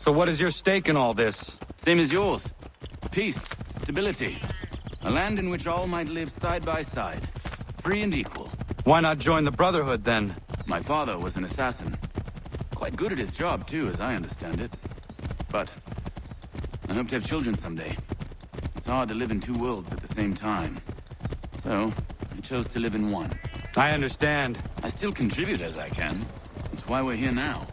So what is your stake in all this? Same as yours. Peace, stability. A land in which all might live side by side, free and equal. Why not join the Brotherhood, then? My father was an assassin. Quite good at his job, too, as I understand it. But I hope to have children someday. It's hard to live in two worlds at the same time. So, I chose to live in one. I understand. I still contribute as I can. That's why we're here now.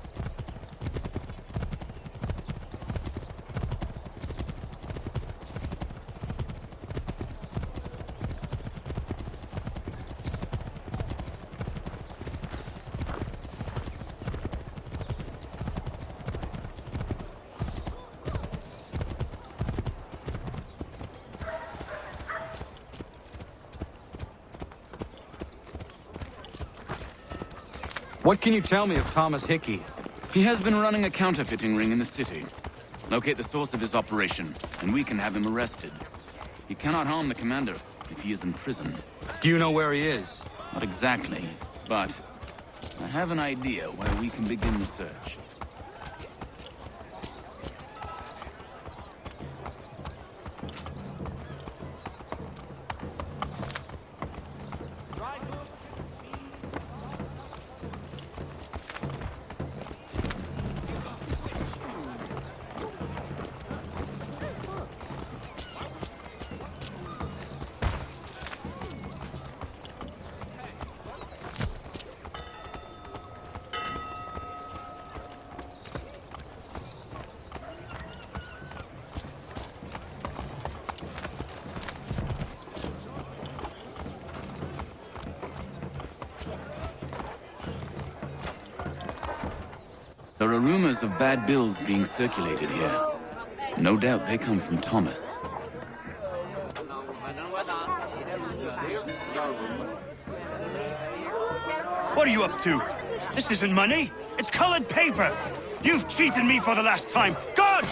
What can you tell me of Thomas Hickey? He has been running a counterfeiting ring in the city. Locate the source of his operation, and we can have him arrested. He cannot harm the commander if he is in prison. Do you know where he is? Not exactly, but I have an idea where we can begin the search. There are rumors of bad bills being circulated here. No doubt they come from Thomas. What are you up to? This isn't money. It's colored paper. You've cheated me for the last time. God!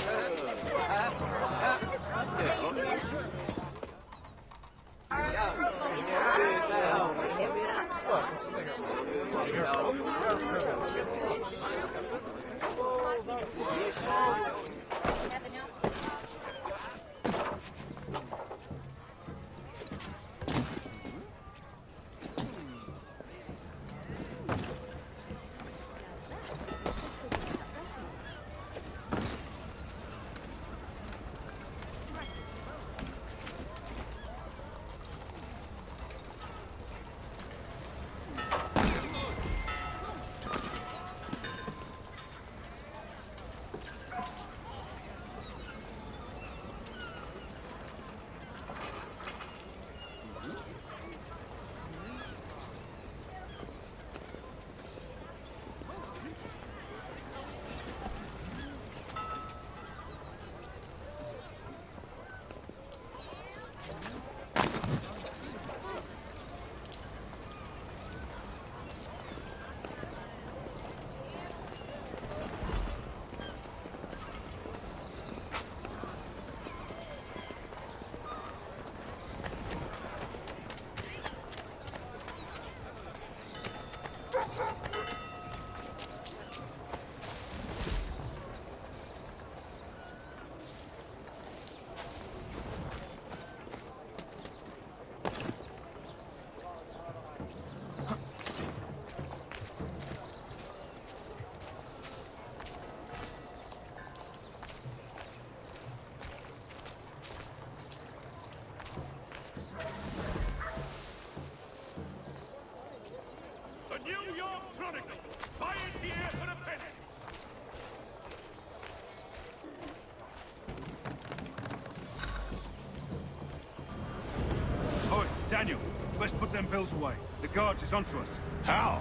Daniel, best put them bills away. The guards is onto us. How?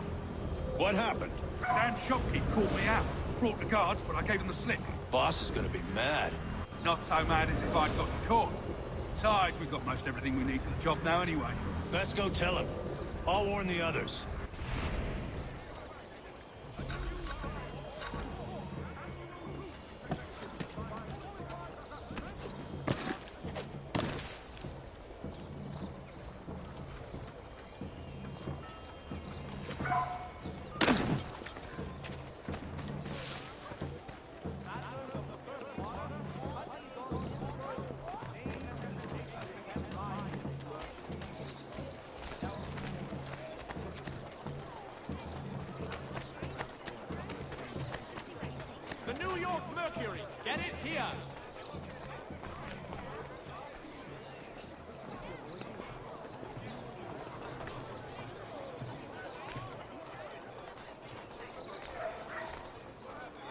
What happened? Dan shopkeep called me out. Brought the guards, but I gave him the slip. Boss is gonna be mad. Not so mad as if I'd got caught. Besides, we've got most everything we need for the job now anyway. Best go tell him. I'll warn the others. Mercury! Get it here!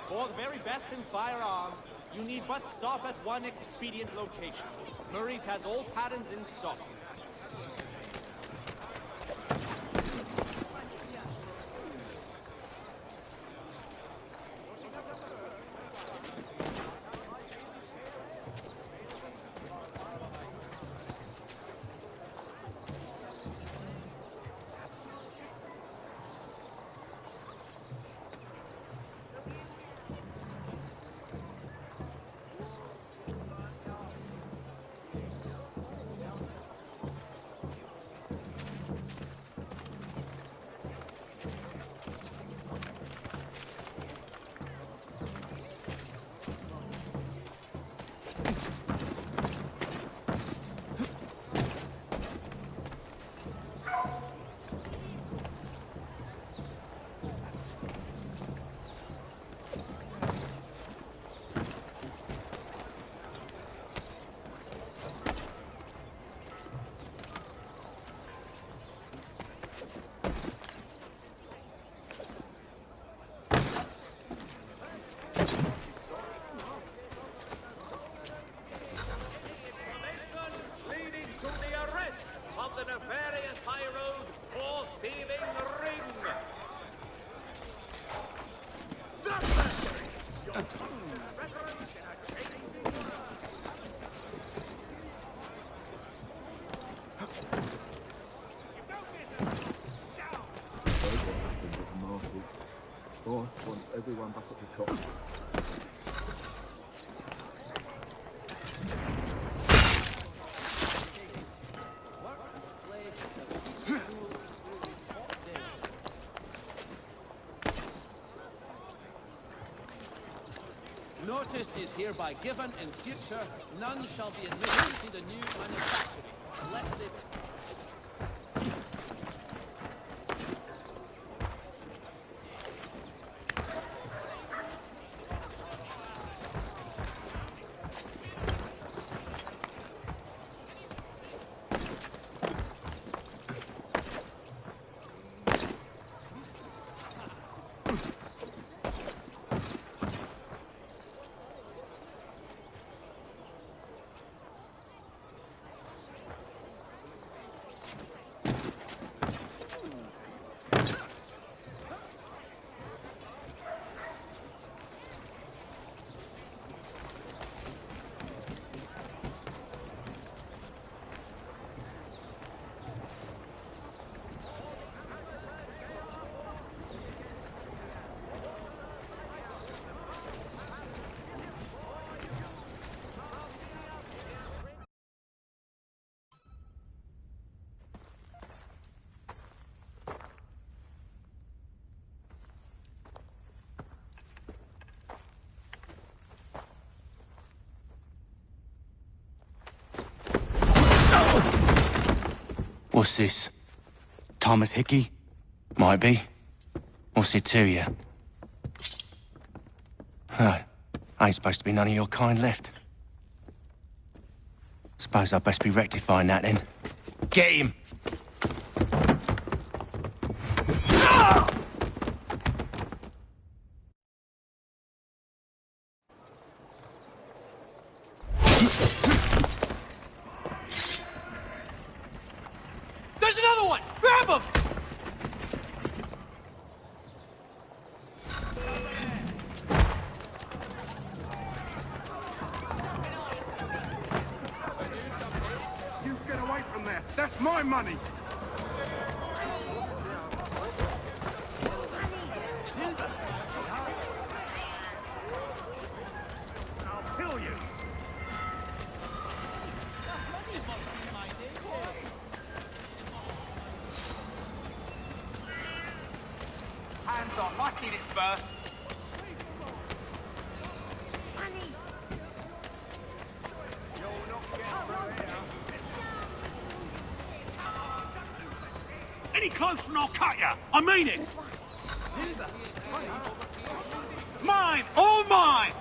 For the very best in firearms, you need but stop at one expedient location. Murray's has all patterns in stock. Leading to the arrest of the nefarious high road for stealing the ring. That's Mercury. Your reference has changed. Boss wants everyone back at the top. Notice is hereby given. In future, none shall be admitted to the new manufactory. Let live it. What's this? Thomas Hickey? Might be. What's it to you? Right. Ain't supposed to be none of your kind left. Suppose I'd best be rectifying that then. Get him! There's another one! Grab him! You get away from there! That's my money! I'll kill you! Hands off! I seen it first! Any closer and I'll cut you! I mean it! Mine! All mine!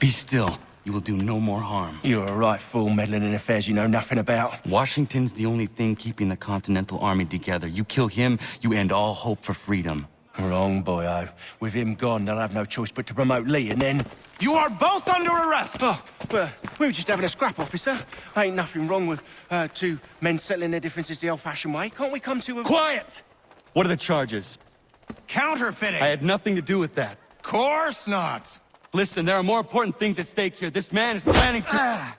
Be still. You will do no more harm. You're a right fool meddling in affairs you know nothing about. Washington's the only thing keeping the Continental Army together. You kill him, you end all hope for freedom. Wrong, boyo. With him gone, they'll have no choice but to promote Lee, and then... You are both under arrest! Oh, but we were just having a scrap, officer. Ain't nothing wrong with two men settling their differences the old-fashioned way. Can't we come to a... Quiet! What are the charges? Counterfeiting! I had nothing to do with that. Course not! Listen, there are more important things at stake here. This man is planning to...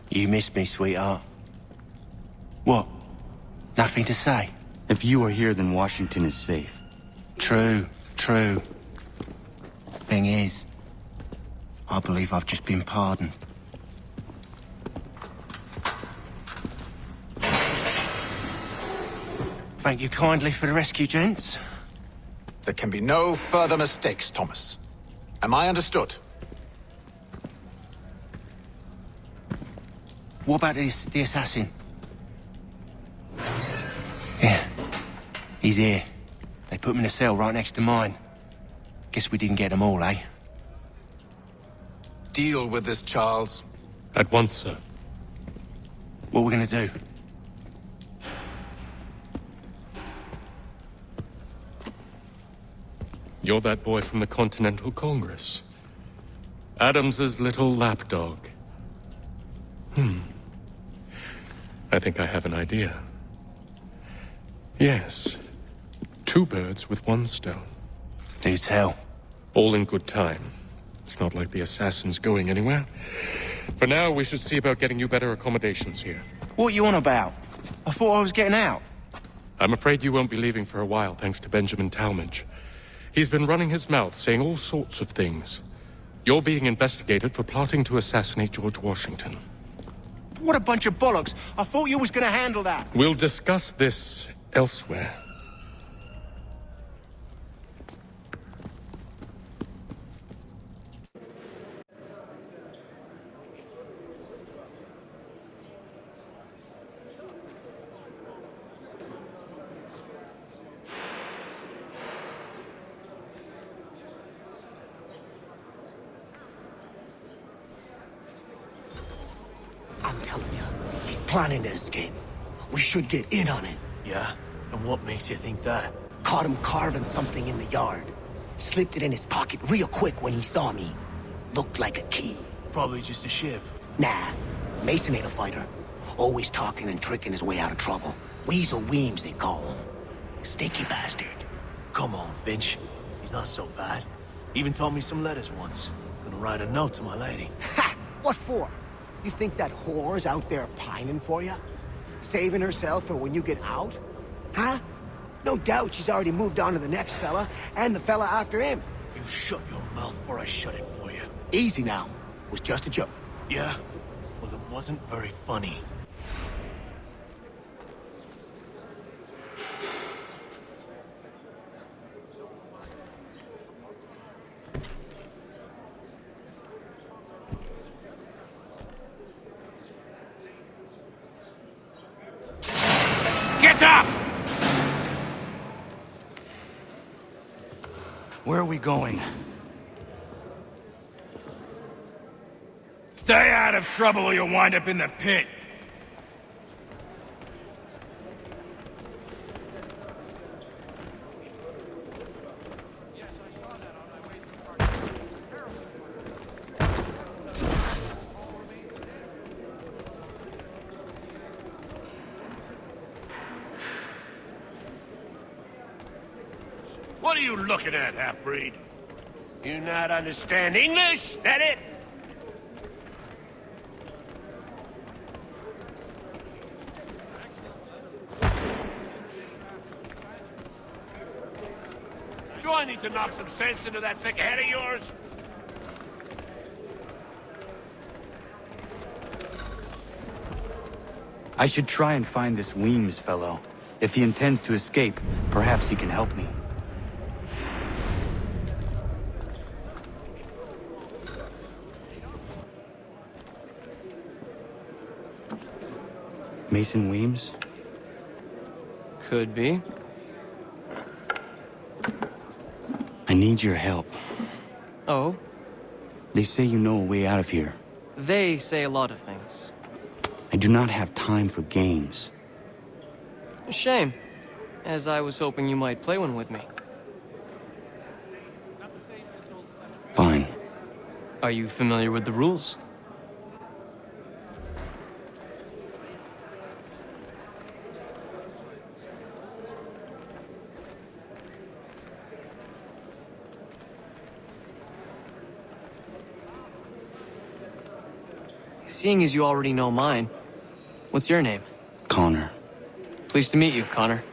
You missed me, sweetheart. What? Nothing to say? If you are here, then Washington is safe. True. Thing is, I believe I've just been pardoned. Thank you kindly for the rescue, gents. There can be no further mistakes, Thomas. Am I understood? What about the assassin? Yeah, he's here. They put him in a cell right next to mine. Guess we didn't get them all, eh? Deal with this, Charles. At once, sir. What are we gonna do? You're that boy from the Continental Congress. Adams's little lapdog. I think I have an idea. Yes. 2 birds with 1 stone. Do tell. All in good time. It's not like the assassin's going anywhere. For now, we should see about getting you better accommodations here. What you on about? I thought I was getting out. I'm afraid you won't be leaving for a while, thanks to Benjamin Talmadge. He's been running his mouth, saying all sorts of things. You're being investigated for plotting to assassinate George Washington. What a bunch of bollocks. I thought you was gonna handle that. We'll discuss this elsewhere. I'm telling you, he's planning to escape. We should get in on it. Yeah? And what makes you think that? Caught him carving something in the yard. Slipped it in his pocket real quick when he saw me. Looked like a key. Probably just a shiv. Nah, Mason ain't a fighter. Always talking and tricking his way out of trouble. Weasel Weems, they call him. Sticky bastard. Come on, Finch. He's not so bad. Even taught me some letters once. Gonna write a note to my lady. Ha! What for? You think that whore's out there pining for you? Saving herself for when you get out? Huh? No doubt she's already moved on to the next fella, and the fella after him. You shut your mouth before I shut it for you. Easy now. It was just a joke. Yeah? Well, it wasn't very funny. Get up! Where are we going? Stay out of trouble or you'll wind up in the pit. What are you looking at, half-breed? You not understand English? That it? Do I need to knock some sense into that thick head of yours? I should try and find this Weems fellow. If he intends to escape, perhaps he can help me. Mason Weems? Could be. I need your help. Oh? They say you know a way out of here. They say a lot of things. I do not have time for games. A shame, as I was hoping you might play one with me. Fine. Are you familiar with the rules? Seeing as you already know mine, what's your name? Connor. Pleased to meet you, Connor.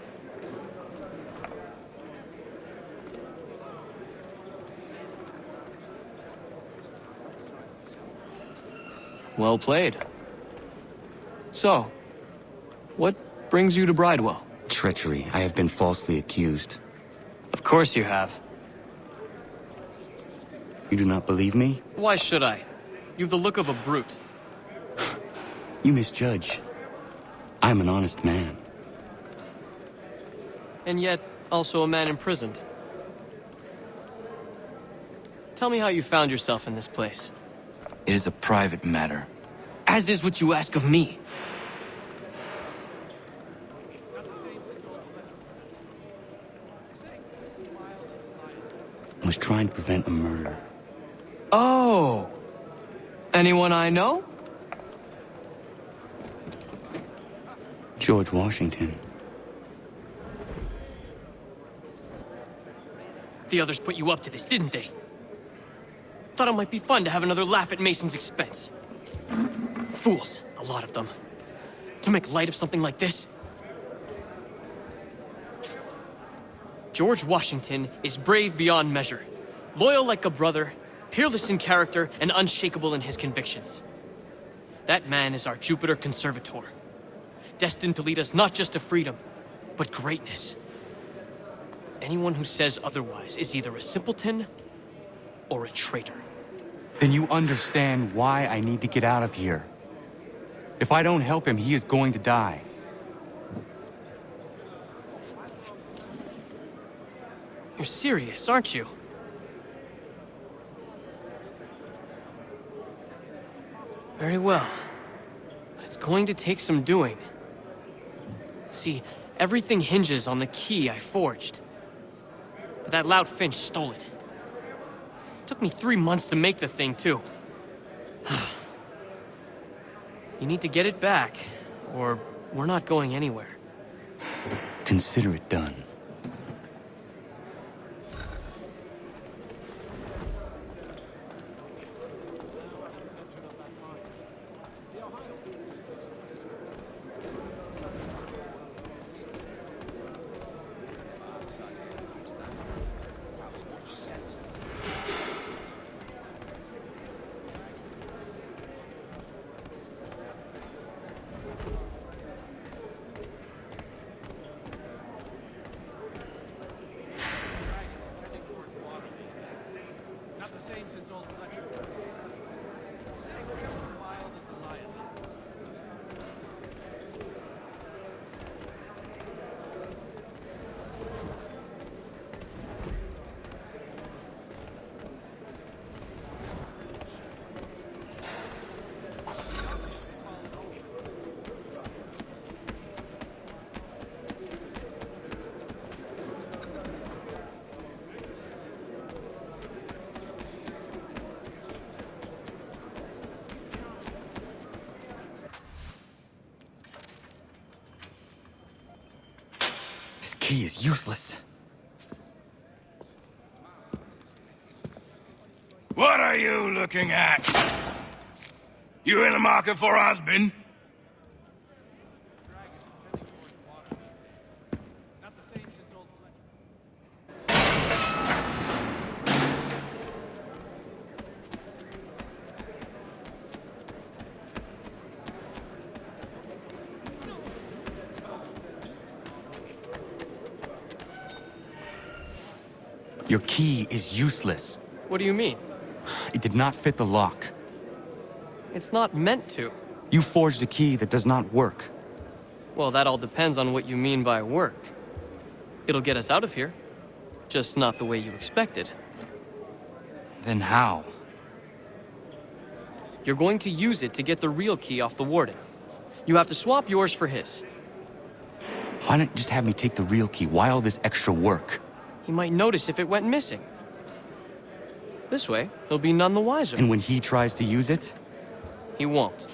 Well played. So, what brings you to Bridewell? Treachery. I have been falsely accused. Of course you have. You do not believe me? Why should I? You've the look of a brute. You misjudge. I'm an honest man. And yet, also a man imprisoned. Tell me how you found yourself in this place. It is a private matter. As is what you ask of me. I was trying to prevent a murder. Oh! Anyone I know? George Washington. The others put you up to this, didn't they? Thought it might be fun to have another laugh at Mason's expense. Fools, a lot of them. To make light of something like this. George Washington is brave beyond measure, loyal like a brother, peerless in character, and unshakable in his convictions. That man is our Jupiter Conservator, destined to lead us not just to freedom, but greatness. Anyone who says otherwise is either a simpleton or a traitor. Then you understand why I need to get out of here. If I don't help him, he is going to die. You're serious, aren't you? Very well. But it's going to take some doing. See, everything hinges on the key I forged. But that lout Finch stole it. Took me 3 months to make the thing, too. You need to get it back, or we're not going anywhere. Consider it done. This key is useless. What are you looking at? You in the market for a husband? Your key is useless. What do you mean? It did not fit the lock. It's not meant to. You forged a key that does not work. Well, that all depends on what you mean by work. It'll get us out of here. Just not the way you expected. Then how? You're going to use it to get the real key off the warden. You have to swap yours for his. Why not just have me take the real key? Why all this extra work? He might notice if it went missing. This way, he'll be none the wiser. And when he tries to use it? He won't.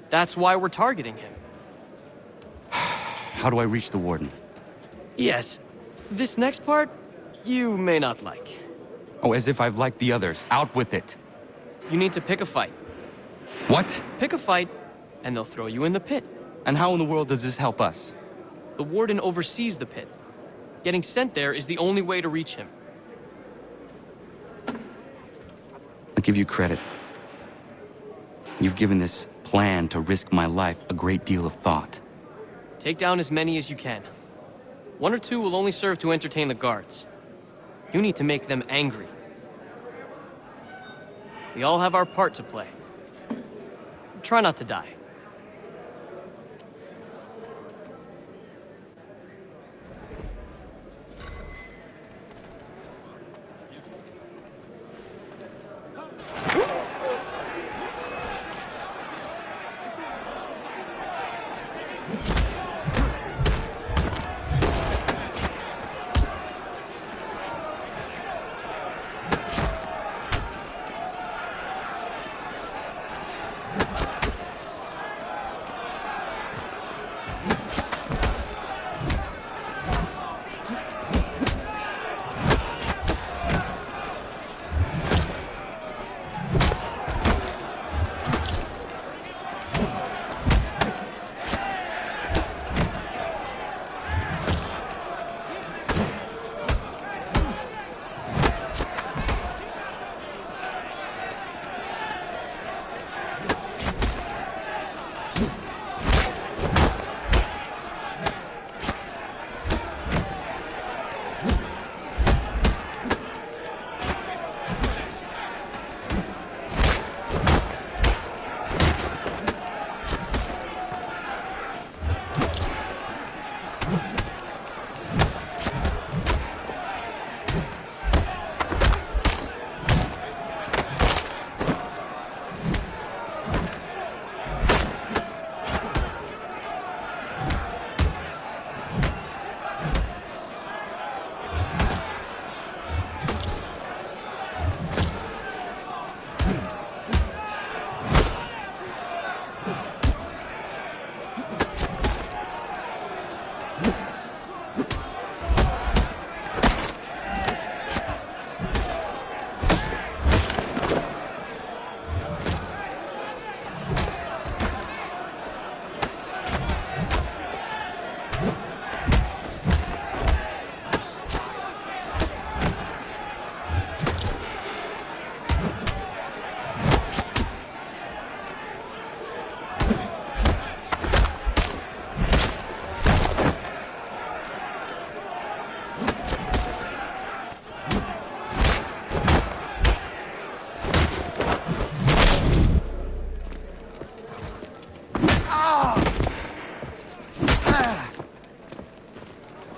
That's why we're targeting him. How do I reach the warden? Yes. This next part, you may not like. Oh, as if I've liked the others. Out with it. You need to pick a fight. What? Pick a fight, and they'll throw you in the pit. And how in the world does this help us? The warden oversees the pit. Getting sent there is the only way to reach him. I'll give you credit. You've given this plan to risk my life a great deal of thought. Take down as many as you can. 1 or 2 will only serve to entertain the guards. You need to make them angry. We all have our part to play. Try not to die.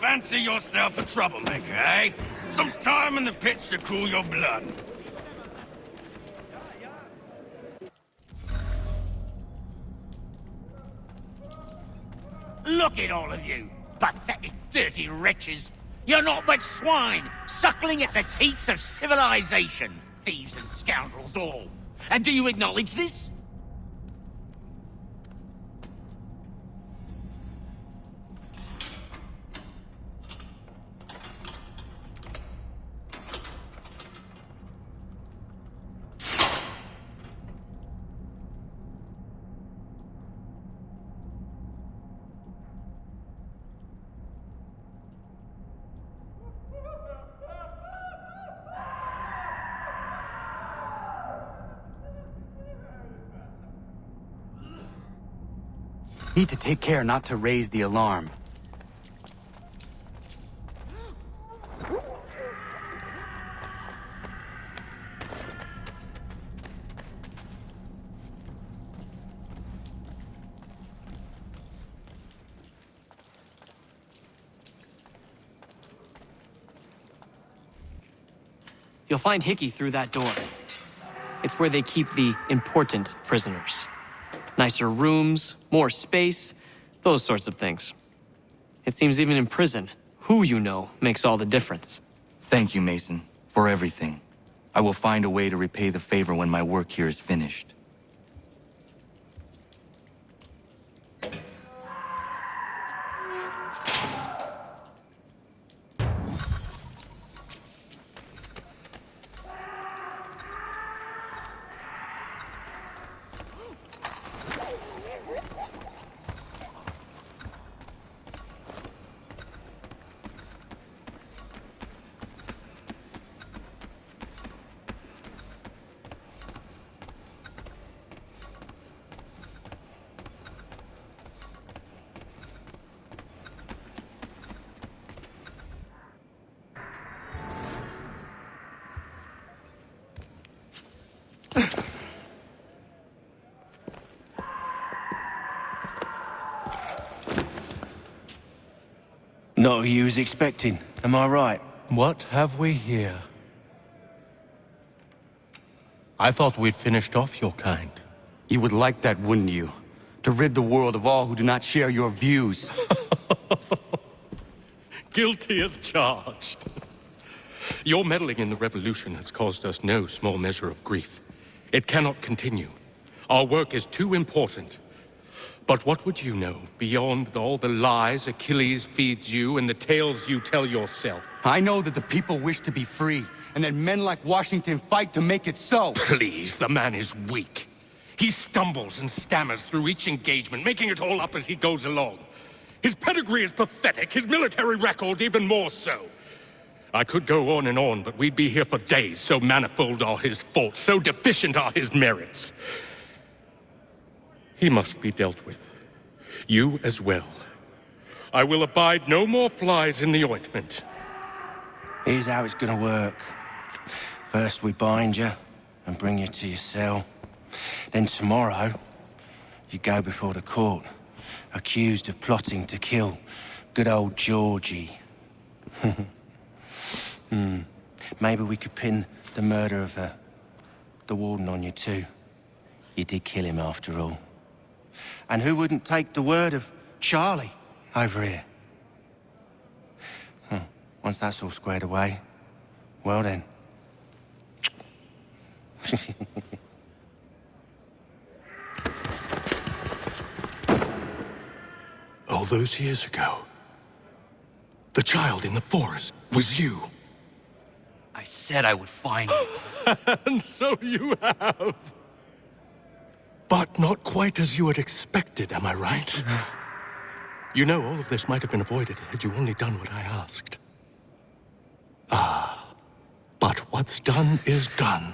Fancy yourself a troublemaker, eh? Some time in the pits to cool your blood. Look at all of you, pathetic, dirty wretches. You're not but swine, suckling at the teats of civilization. Thieves and scoundrels all. And do you acknowledge this? Need to take care not to raise the alarm. You'll find Hickey through that door. It's where they keep the important prisoners. Nicer rooms, more space, those sorts of things. It seems even in prison, who you know makes all the difference. Thank you, Mason, for everything. I will find a way to repay the favor when my work here is finished. Not what you was expecting, am I right? What have we here? I thought we'd finished off your kind. You would like that, wouldn't you? To rid the world of all who do not share your views. Guilty as charged. Your meddling in the revolution has caused us no small measure of grief. It cannot continue. Our work is too important. But what would you know beyond all the lies Achilles feeds you and the tales you tell yourself? I know that the people wish to be free, and that men like Washington fight to make it so. Please, the man is weak. He stumbles and stammers through each engagement, making it all up as he goes along. His pedigree is pathetic, his military record even more so. I could go on, but we'd be here for days, so manifold are his faults, so deficient are his merits. He must be dealt with. You as well. I will abide no more flies in the ointment. Here's how it's gonna work. First we bind you and bring you to your cell. Then tomorrow, you go before the court, accused of plotting to kill good old Georgie. Maybe we could pin the murder of the warden on you too. You did kill him after all. And who wouldn't take the word of Charlie over here? Once that's all squared away, well then. All those years ago, the child in the forest was you. I said I would find you. And so you have. But not quite as you had expected, am I right? You know, all of this might have been avoided had you only done what I asked. But what's done is done.